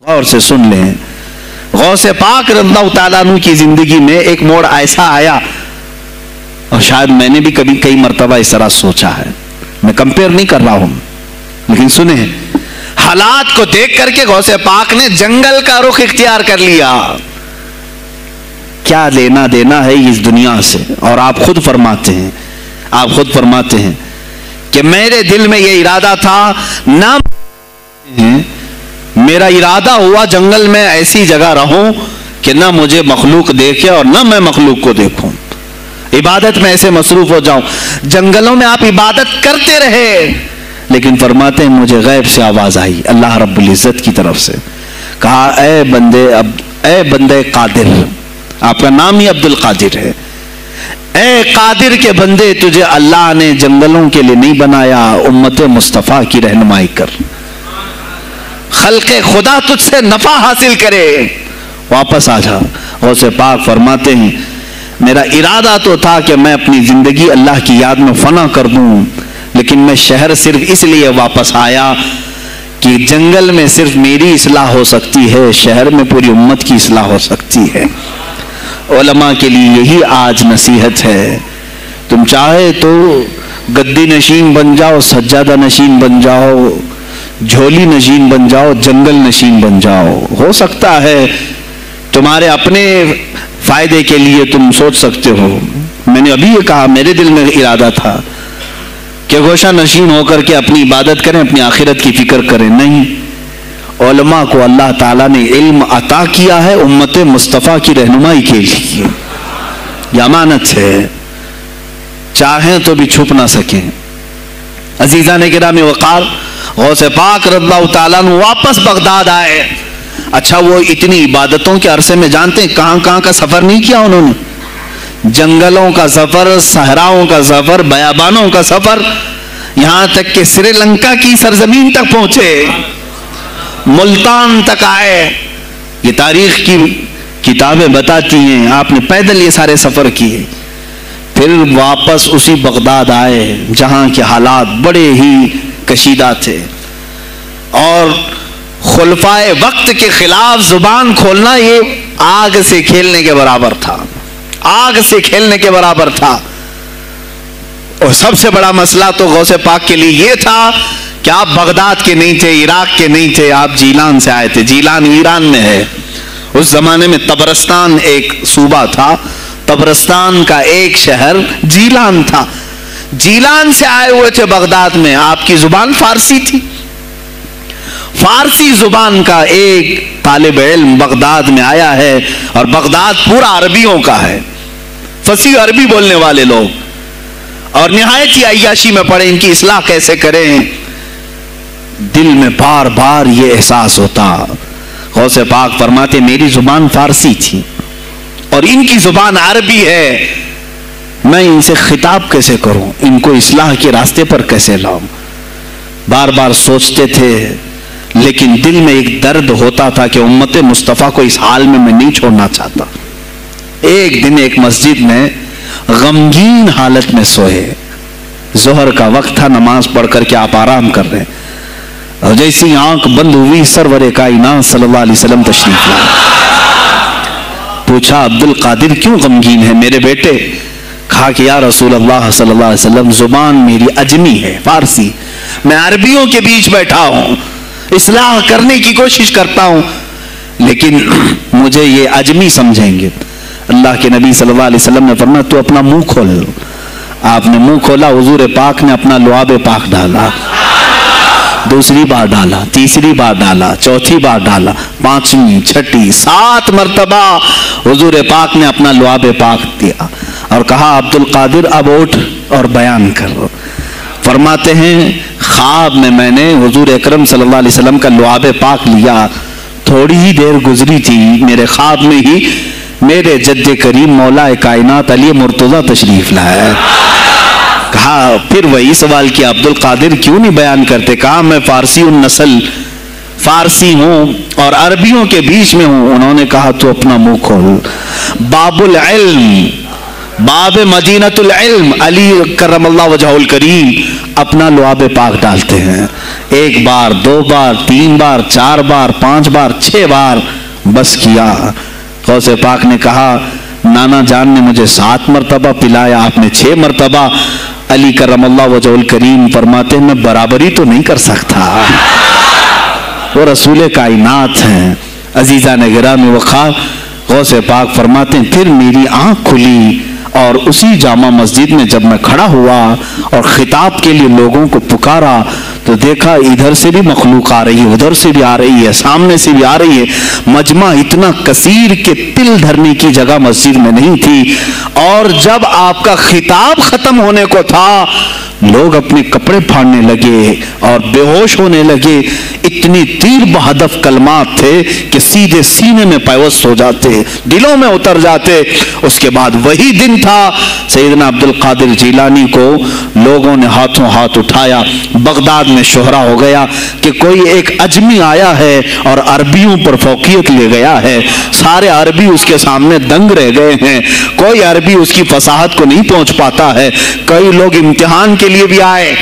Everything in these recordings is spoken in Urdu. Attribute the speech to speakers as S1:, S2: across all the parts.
S1: غور سے سن لیں، غوث پاک رضی اللہ تعالیٰ عنہ کی زندگی میں ایک موڑ ایسا آیا، اور شاید میں نے بھی کبھی کئی مرتبہ اس طرح سوچا ہے، میں کمپیئر نہیں کر رہا ہوں، لیکن سنیں حالات کو دیکھ کر کے غوث پاک نے جنگل کا رخ اختیار کر لیا۔ کیا لینا دینا ہے اس دنیا سے؟ اور آپ خود فرماتے ہیں کہ میرے دل میں یہ ارادہ تھا، نہ میرا ارادہ ہوا جنگل میں ایسی جگہ رہوں کہ نہ مجھے مخلوق دیکھے اور نہ میں مخلوق کو دیکھوں، عبادت میں ایسے مصروف ہو جاؤں۔ جنگلوں میں آپ عبادت کرتے رہے، لیکن فرماتے ہیں مجھے غیب سے آواز آئی اللہ رب العزت کی طرف سے، کہا اے بندے قادر، آپ کا نام ہی عبد القادر ہے، اے قادر کے بندے، تجھے اللہ نے جنگلوں کے لیے نہیں بنایا، امت مصطفیٰ کی رہنمائی کر، خلق خدا تجھ سے نفع حاصل کرے، واپس آ جا۔ غوث پاک فرماتے ہیں میرا ارادہ تو تھا کہ میں اپنی زندگی اللہ کی یاد میں فنا کر دوں، لیکن میں شہر صرف اس لیے واپس آیا کہ جنگل میں صرف میری اصلاح ہو سکتی ہے، شہر میں پوری امت کی اصلاح ہو سکتی ہے۔ علماء کے لیے یہی آج نصیحت ہے، تم چاہے تو گدی نشین بن جاؤ، سجادہ نشین بن جاؤ، جھولی نشین بن جاؤ، جنگل نشین بن جاؤ، ہو سکتا ہے تمہارے اپنے فائدے کے لیے تم سوچ سکتے ہو۔ میں نے ابھی یہ کہا میرے دل میں ارادہ تھا کہ گوشہ نشین ہو کر کے اپنی عبادت کریں، اپنی آخرت کی فکر کریں، نہیں، علماء کو اللہ تعالیٰ نے علم عطا کیا ہے امت مصطفیٰ کی رہنمائی کے لیے، یہ امانت ہے، چاہیں تو بھی چھپ نہ سکیں۔ عزیزان گرامی وقار، غوث پاک رضی اللہ تعالیٰ عنہ واپس بغداد آئے۔ اچھا وہ اتنی عبادتوں کے عرصے میں جانتے ہیں کہاں کہاں کا سفر نہیں کیا انہوں نے؟ جنگلوں کا سفر، صحراؤں کا سفر، بیابانوں کا سفر، یہاں تک کہ سری لنکا کی سرزمین تک پہنچے، ملتان تک آئے۔ یہ تاریخ کی کتابیں بتاتی ہیں آپ نے پیدل یہ سارے سفر کیے، پھر واپس اسی بغداد آئے جہاں کے حالات بڑے ہی کشیدہ تھے، اور خلفائے وقت کے خلاف زبان کھولنا یہ آگ سے کھیلنے کے برابر تھا، آگ سے کھیلنے کے برابر تھا۔ اور سب سے بڑا مسئلہ تو غوث پاک کے لیے یہ تھا کہ آپ بغداد کے نہیں تھے، عراق کے نہیں تھے، آپ جیلان سے آئے تھے۔ جیلان ایران میں ہے، اس زمانے میں طبرستان ایک صوبہ تھا، طبرستان کا ایک شہر جیلان تھا، جیلان سے آئے ہوئے تھے بغداد میں۔ آپ کی زبان فارسی تھی، فارسی زبان کا ایک طالب علم بغداد میں آیا ہے، اور بغداد پورا عربیوں کا ہے، فصیح عربی بولنے والے لوگ، اور نہایت ہی عیاشی میں پڑے ان کی اصلاح کیسے کریں۔ دل میں بار بار یہ احساس ہوتا، غوث پاک فرماتے میری زبان فارسی تھی اور ان کی زبان عربی ہے، میں ان سے خطاب کیسے کروں، ان کو اصلاح کے راستے پر کیسے لاؤں؟ بار بار سوچتے تھے، لیکن دل میں ایک درد ہوتا تھا کہ امت مصطفیٰ کو اس حال میں میں نہیں چھوڑنا چاہتا۔ ایک دن ایک مسجد میں غمگین حالت میں سوئے، ظہر کا وقت تھا، نماز پڑھ کر کے آپ آرام کر رہے ہیں، اور جیسی آنکھ بند ہوئی سرور کائنات صلی اللہ علیہ وسلم تشریف لائے۔ پوچھا عبد القادر کیوں غمگین ہے میرے بیٹے؟ کہا کہ یا رسول اللہ صلی اللہ علیہ وسلم زبان میری اجمی ہے، فارسی، میں عربیوں کے بیچ بیٹھا ہوں، اصلاح کرنے کی کوشش کرتا ہوں، لیکن مجھے یہ اجمی سمجھیں گے۔ اللہ کے نبی صلی اللہ علیہ وسلم نے فرمایا تو اپنا منہ کھول۔ آپ نے منہ کھولا، حضور پاک نے اپنا لعاب پاک ڈالا، دوسری بار ڈالا، تیسری بار ڈالا، چوتھی بار ڈالا، پانچویں، چھٹی، 7 مرتبہ حضور پاک نے اپنا لعاب پاک دیا اور کہا عبد القادر اب اٹھ اور بیان کر۔ فرماتے ہیں خواب میں نے حضور اکرم صلی اللہ علیہ وسلم کا لعاب پاک لیا، تھوڑی ہی دیر گزری تھی، میرے خواب میں ہی میرے جد کریم مولا کائنات علی مرتضیٰ تشریف لائے۔ کہا پھر وہی سوال کیا عبد القادر کیوں نہیں بیان کرتے؟ کہا میں فارسی النسل، فارسی ہوں اور عربیوں کے بیچ میں ہوں۔ انہوں نے کہا تو اپنا منہ کھول۔ باب العلم، باب مدینۃ العلم، علی کرم اللہ وجہہ الکریم اپنا لعاب پاک ڈالتے ہیں، 1 بار 2 بار 3 بار 4 بار 5 بار 6 بار بس کیا۔ غوث پاک نے کہا نانا جان نے مجھے 7 مرتبہ پلایا، آپ نے 6 مرتبہ۔ علی کرم اللہ وجہ الکریم فرماتے ہیں میں برابری تو نہیں کر سکتا، وہ رسول کائنات ہیں۔ عزیزان گرامی وقار، غوث پاک فرماتے ہیں پھر میری آنکھ کھلی اور اسی جامع مسجد میں جب میں کھڑا ہوا اور خطاب کے لیے لوگوں کو پکارا تو دیکھا ادھر سے بھی مخلوق آ رہی ہے، ادھر سے بھی آ رہی ہے، سامنے سے بھی آ رہی ہے۔ مجمع اتنا کثیر کہ تل دھرنے کی جگہ مسجد میں نہیں تھی، اور جب آپ کا خطاب ختم ہونے کو تھا لوگ اپنے کپڑے پھاڑنے لگے اور بے ہوش ہونے لگے۔ اتنی تیر بہدف کلمات تھے کہ سیدھے سینے میں پیوست ہو جاتے، دلوں میں اتر جاتے۔ اس کے بعد وہی دن تھا سیدنا عبد القادر جیلانی کو لوگوں نے ہاتھوں ہاتھ اٹھایا۔ بغداد میں شہرا ہو گیا کہ کوئی ایک اجمی آیا ہے اور عربیوں پر فوقیت لے گیا ہے، سارے عربی اس کے سامنے دنگ رہ گئے ہیں، کوئی عربی اس کی فصاحت کو نہیں پہنچ پاتا ہے۔ کئی لوگ امتحان کے لیے بھی آئے،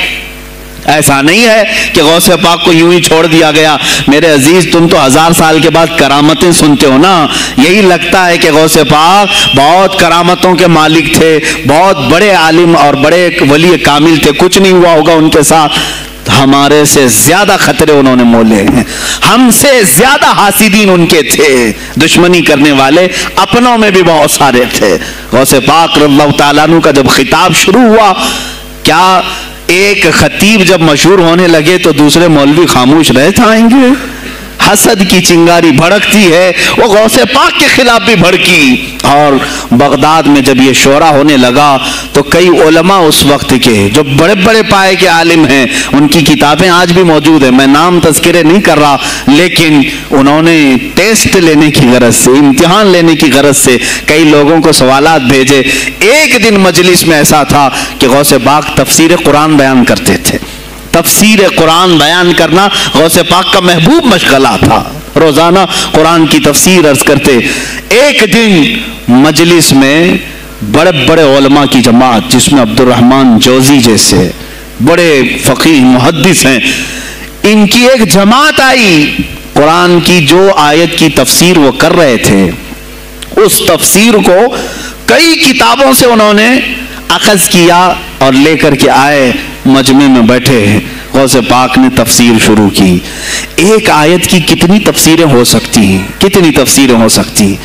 S1: ایسا نہیں ہے کہ غوث پاک کو یوں ہی چھوڑ دیا گیا۔ میرے عزیز تم تو 1000 سال کے بعد کرامتیں سنتے ہو نا، یہی لگتا ہے کہ غوث پاک بہت کرامتوں کے مالک تھے، بہت بڑے عالم اور بڑے ولی کامل تھے، کچھ نہیں ہوا ہوگا ان کے ساتھ۔ ہمارے سے زیادہ خطرے انہوں نے مولے ہیں، ہم سے زیادہ حاسدین ان کے تھے، دشمنی کرنے والے اپنوں میں بھی بہت سارے تھے۔ غوث پاک رضی اللہ تعالیٰ عنہ کا جب خطاب شروع ہوا، کیا ایک خطیب جب مشہور ہونے لگے تو دوسرے مولوی خاموش رہ جائیں گے؟ حسد کی چنگاری بھڑکتی ہے، وہ غوث پاک کے خلاف بھی بھڑکی۔ اور بغداد میں جب یہ شورا ہونے لگا تو کئی علماء اس وقت کے جو بڑے بڑے پائے کے عالم ہیں، ان کی کتابیں آج بھی موجود ہیں، میں نام تذکرے نہیں کر رہا، لیکن انہوں نے ٹیسٹ لینے کی غرض سے، امتحان لینے کی غرض سے کئی لوگوں کو سوالات بھیجے۔ ایک دن مجلس میں ایسا تھا کہ غوث پاک تفسیر قرآن بیان کرتے تھے۔ تفسیر قرآن بیان کرنا غوث پاک کا محبوب مشغلہ تھا، روزانہ قرآن کی تفسیر عرض کرتے۔ ایک دن مجلس میں بڑے بڑے علماء کی جماعت، جس میں عبد الرحمن جوزی جیسے بڑے فقیہ محدث ہیں، ان کی ایک جماعت آئی۔ قرآن کی جو آیت کی تفسیر وہ کر رہے تھے، اس تفسیر کو کئی کتابوں سے انہوں نے اخذ کیا اور لے کر کے آئے، مجمع میں بیٹھے۔ غوث پاک نے تفسیر شروع کی۔ ایک آیت کی کتنی تفسیریں ہو سکتی ہیں، کتنی تفسیریں ہو سکتی ہیں؟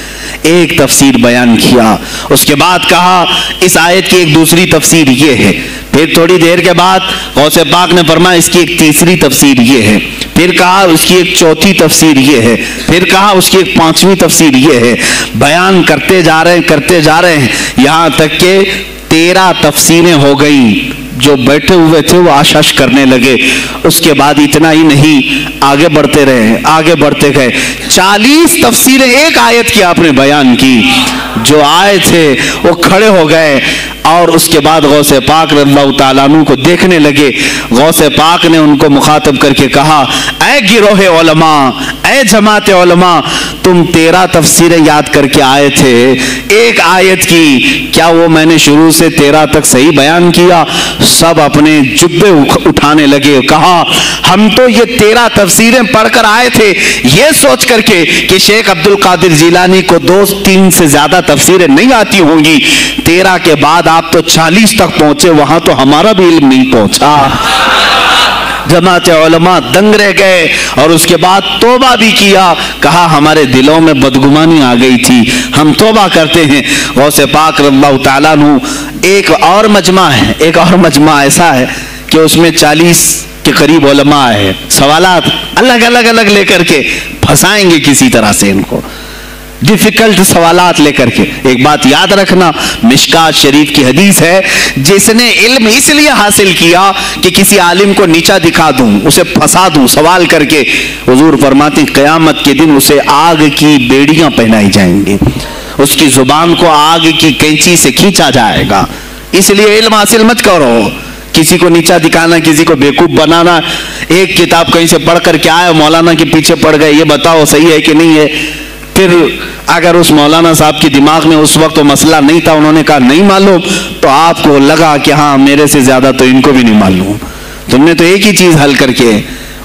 S1: ایک تفسیر بیان کیا، اس کے بعد کہا اس آیت کی ایک دوسری تفسیر یہ ہے۔ پھر تھوڑی دیر کے بعد غوث پاک نے فرمایا اس کی ایک تیسری تفسیر یہ ہے، پھر کہا اس کی ایک چوتھی تفسیر یہ ہے، پھر کہا اس کی ایک پانچویں تفسیر یہ ہے۔ بیان کرتے جا رہے ہیں یہاں تک کہ 13 تفسیریں ہو گئیں۔ جو بیٹھے ہوئے تھے وہ آشش کرنے لگے۔ اس کے بعد اتنا ہی نہیں، آگے بڑھتے رہے، آگے بڑھتے گئے، 40 تفسیریں ایک آیت کی آپ نے بیان کی۔ جو آئے تھے وہ کھڑے ہو گئے اور اس کے بعد غوث پاک رضی اللہ تعالیٰ عنہ کو دیکھنے لگے۔ غوث پاک نے ان کو مخاطب کر کے کہا اے گروہ علماء، اے جماعت علماء، تم 13 تفسیریں یاد کر کے آئے تھے ایک آیت کی، کیا وہ میں نے شروع سے 13 تک صحیح بیان کیا؟ سب اپنے جبے اٹھانے لگے، کہا ہم تو یہ 13 تفسیریں پڑھ کر آئے تھے یہ سوچ کر کے کہ شیخ عبد القادر جیلانی کو 2-3 سے زیادہ تفسیریں نہیں آتی ہوں گی، 13 کے بعد آپ تو 40 تک پہنچے، وہاں تو ہمارا بھی علم نہیں پہنچا۔ جماعت علماء دنگ رہ گئے اور اس کے بعد توبہ بھی کیا، کہا ہمارے دلوں میں بدگمانی آ گئی تھی، ہم توبہ کرتے ہیں۔ غوث پاک رضی اللہ تعالیٰ عنہ ایک اور مجمع ایسا ہے کہ اس میں 40 کے قریب علماء ہے، سوالات الگ الگ لے کر کے پھنسائیں گے کسی طرح سے ان کو، ڈیفیکلٹ سوالات لے کر کے۔ ایک بات یاد رکھنا، مشکات شریف کی حدیث ہے، جس نے علم اس لیے حاصل کیا کہ کسی عالم کو نیچا دکھا دوں، اسے پھنسا دوں سوال کر کے، حضور فرماتے ہیں قیامت کے دن اسے آگ کی بیڑیاں پہنائی جائیں گی، اس کی زبان کو آگ کی کینچی سے کھینچا جائے گا۔ اس لیے علم حاصل مت کرو، کسی کو نیچا دکھانا، کسی کو بیوقوف بنانا۔ ایک کتاب کہیں سے پڑھ کر کے آئے، مولانا کے پیچھے پڑ گئے، یہ بتاؤ صحیح ہے کہ نہیں ہے؟ پھر اگر اس مولانا صاحب کی دماغ میں اس وقت وہ مسئلہ نہیں تھا، انہوں نے کہا نہیں معلوم، تو آپ کو لگا کہ ہاں میرے سے زیادہ تو ان کو بھی نہیں معلوم۔ تم نے تو ایک ہی چیز حل کر کے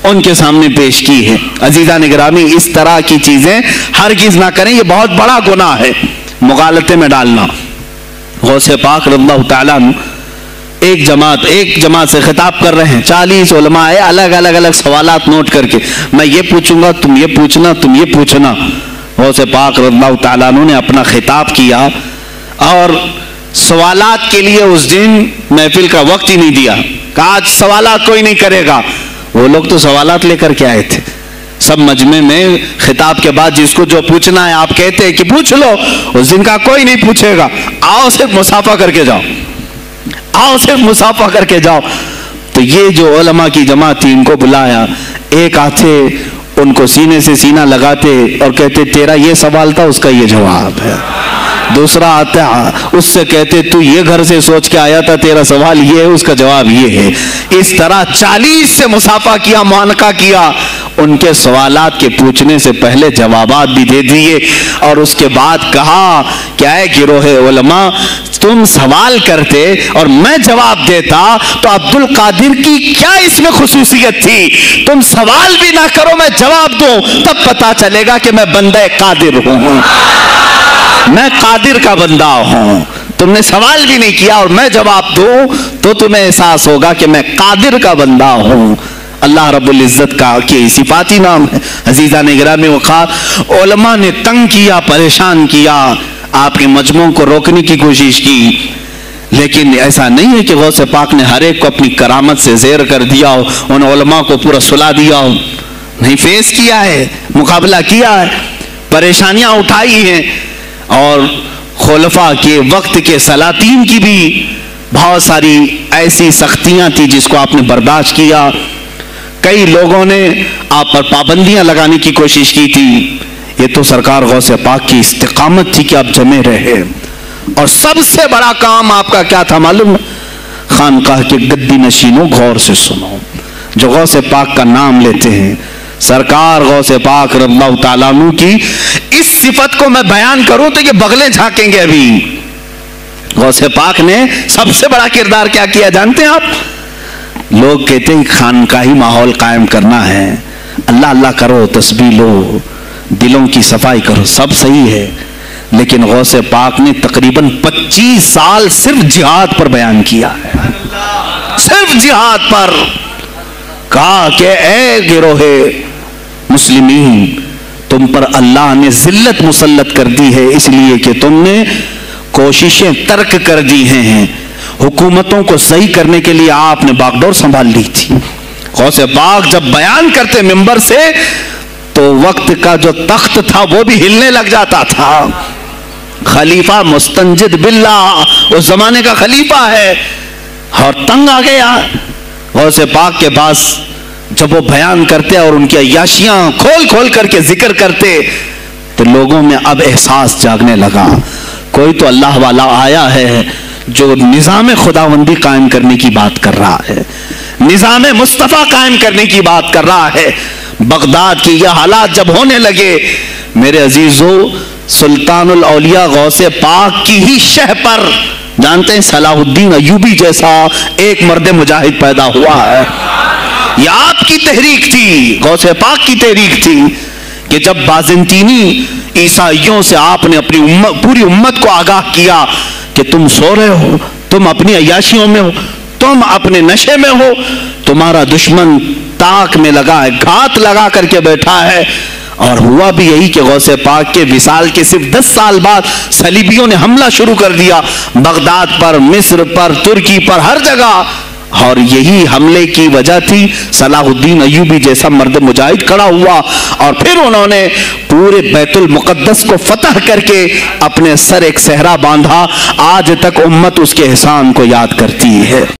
S1: ان کے سامنے پیش کی ہے۔ عزیزان گرامی، اس طرح کی چیزیں ہرگز نہ کریں، یہ بہت بڑا گناہ ہے مغالطے میں ڈالنا۔ غوث پاک رضی اللہ تعالیٰ عنہ ایک جماعت سے خطاب کر رہے ہیں، 40 علماء آئے، الگ الگ سوالات نوٹ کر کے، میں یہ پوچھوں گا، تم یہ پوچھنا، تم یہ پوچھنا۔ غوث پاک رضی اللہ تعالیٰ عنہ نے اپنا خطاب کیا اور سوالات کے لیے اس دن محفل کا وقت ہی نہیں دیا، کہا آج سوالات کوئی نہیں کرے گا۔ وہ لوگ تو سوالات لے کر کے آئے تھے، سب مجمع میں خطاب کے بعد جس کو جو پوچھنا ہے آپ کہتے ہیں کہ پوچھ لو، اس دن کا کوئی نہیں پوچھے گا، آؤ صرف مصافحہ کر کے جاؤ، آؤ صرف مصافحہ کر کے جاؤ۔ تو یہ جو علماء کی جماعت تھی ان کو بلایا، ایک آتے ان کو سینے سے سینہ لگاتے اور کہتے تیرا یہ سوال تھا، اس کا یہ جواب ہے۔ دوسرا آتا اس سے کہتے تو یہ گھر سے سوچ کے آیا تھا، تیرا سوال یہ ہے، اس کا جواب یہ ہے۔ اس طرح 40 سے مصافحہ کیا، معانقہ کیا، ان کے سوالات کے پوچھنے سے پہلے جوابات بھی دے دیے، اور اس کے بعد کہا کیا ہے گروہ علماء، تم سوال کرتے اور میں جواب دیتا تو عبد القادر کی کیا اس میں خصوصیت تھی؟ تم سوال بھی نہ کرو، میں جواب دوں، تب پتا چلے گا کہ میں بندہ قادر ہوں، میں قادر کا بندہ ہوں۔ تم نے سوال بھی نہیں کیا اور میں جواب دوں تو تمہیں احساس ہوگا کہ میں قادر کا بندہ ہوں۔ اللہ رب العزت کا کہ صفاتی نام ہے۔ عزیزان گرامی وقار، علماء نے تنگ کیا، پریشان کیا، آپ کے مجموعوں کو روکنے کی کوشش کی، لیکن ایسا نہیں ہے کہ غوث پاک نے ہر ایک کو اپنی کرامت سے زیر کر دیا ہو، ان علماء کو پورا سلا دیا ہو، نہیں، فیس کیا ہے، مقابلہ کیا ہے، پریشانیاں اٹھائی ہیں، اور خلفاء کے وقت کے سلاطین کی بھی بہت ساری ایسی سختیاں تھی جس کو آپ نے برداشت کیا۔ کئی لوگوں نے آپ پر پابندیاں لگانے کی کوشش کی تھی، یہ تو سرکار غوث پاک کی استقامت تھی کہ آپ جمے رہے۔ اور سب سے بڑا کام آپ کا کیا تھا معلوم؟ خانقاہ کے گدی نشینوں غور سے سنو، جو غوث پاک کا نام لیتے ہیں، سرکار غوث پاک رضی اللہ تعالیٰ عنہ کی اس صفت کو میں بیان کروں تو یہ بغلیں جھانکیں گے۔ ابھی غوث پاک نے سب سے بڑا کردار کیا کیا جانتے ہیں آپ؟ لوگ کہتے ہیں خانقاہی ماحول قائم کرنا ہے، اللہ اللہ کرو، تسبیح لو، دلوں کی صفائی کرو، سب صحیح ہے، لیکن غوث پاک نے تقریباً 25 سال صرف جہاد پر بیان کیا ہے، صرف جہاد پر۔ کہا کہ اے گروہ مسلمین، تم پر اللہ نے ذلت مسلط کر دی ہے، اس لیے کہ تم نے کوششیں ترک کر دی ہیں، حکومتوں کو صحیح کرنے کے لیے آپ نے باغ ڈور سنبھال لی تھی۔ غوث پاک جب بیان کرتے ممبر سے تو وقت کا جو تخت تھا وہ بھی ہلنے لگ جاتا تھا۔ خلیفہ مستنجد باللہ، اس زمانے کا خلیفہ ہے، اور تنگ آ گیا غوث پاک کے پاس جب وہ بیان کرتے اور ان کی عیاشیاں کھول کھول کر کے ذکر کرتے تو لوگوں میں اب احساس جاگنے لگا، کوئی تو اللہ والا آیا ہے جو نظام خداوندی قائم کرنے کی بات کر رہا ہے، نظام مصطفیٰ قائم کرنے کی بات کر رہا ہے۔ بغداد کی یہ حالات جب ہونے لگے، میرے عزیزو، سلطان الاولیاء غوث پاک کی ہی شہ پر جانتے ہیں صلاح الدین ایوبی جیسا ایک مرد مجاہد پیدا ہوا ہے۔ یہ آپ کی تحریک تھی، غوث پاک کی تحریک تھی کہ جب بازنطینی عیسائیوں سے آپ نے اپنی پوری امت کو آگاہ کیا کہ تم سو رہے ہو، تم اپنی عیاشیوں میں ہو، تم اپنے نشے میں ہو، تمہارا دشمن تاک میں لگا ہے، گھات لگا کر کے بیٹھا ہے۔ اور ہوا بھی یہی کہ غوث پاک کے وصال کے صرف 10 سال بعد صلیبیوں نے حملہ شروع کر دیا بغداد پر، مصر پر، ترکی پر، ہر جگہ، اور یہی حملے کی وجہ تھی صلاح الدین ایوبی جیسا مرد مجاہد کھڑا ہوا، اور پھر انہوں نے پورے بیت المقدس کو فتح کر کے اپنے سر ایک صحرا باندھا۔ آج تک امت اس کے احسان کو یاد کرتی ہے۔